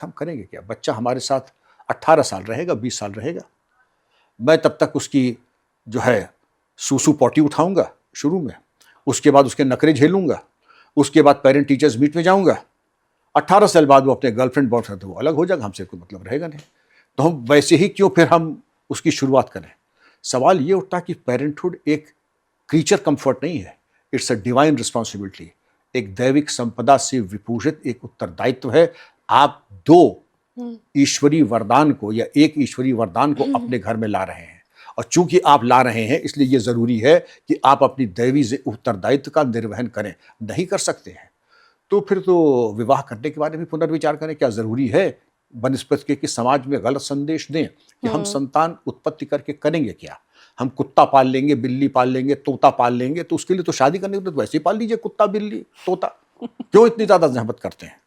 हम करेंगे क्या? बच्चा हमारे साथ 18 साल रहेगा, 20 साल रहेगा, मैं तब तक उसकी जो है सूसू पॉटी उठाऊंगा शुरू में, उसके बाद उसके नखरे झेलूंगा, उसके बाद पेरेंट टीचर्स मीट में जाऊंगा। 18 साल बाद वो अपने गर्लफ्रेंड बॉयफ्रेंड, तो वो अलग हो जाएगा, हमसे कोई मतलब रहेगा नहीं। तो हम वैसे ही क्यों फिर हम उसकी शुरुआत करें? सवाल ये उठता कि पेरेंटहुड एक क्रीचर कंफर्ट नहीं है, इट्स अ डिवाइन रिस्पॉन्सिबिलिटी, एक दैविक संपदा से विभूषित एक उत्तरदायित्व है। आप दो ईश्वरीय वरदान को या एक ईश्वरीय वरदान को अपने घर में ला रहे हैं, और चूंकि आप ला रहे हैं इसलिए यह जरूरी है कि आप अपनी दैवी उत्तरदायित्व का निर्वहन करें। नहीं कर सकते हैं तो फिर तो विवाह करने के बारे में पुनर्विचार करें। क्या जरूरी है बनस्पति के कि समाज में गलत संदेश दें कि हम संतान उत्पत्ति करके करेंगे क्या? हम कुत्ता पाल लेंगे, बिल्ली पाल लेंगे, तोता पाल लेंगे, तो उसके लिए तो शादी करने के लिए तो वैसे ही पाल लीजिए कुत्ता, बिल्ली, तोता। क्यों इतनी ज्यादा जहमत करते हैं?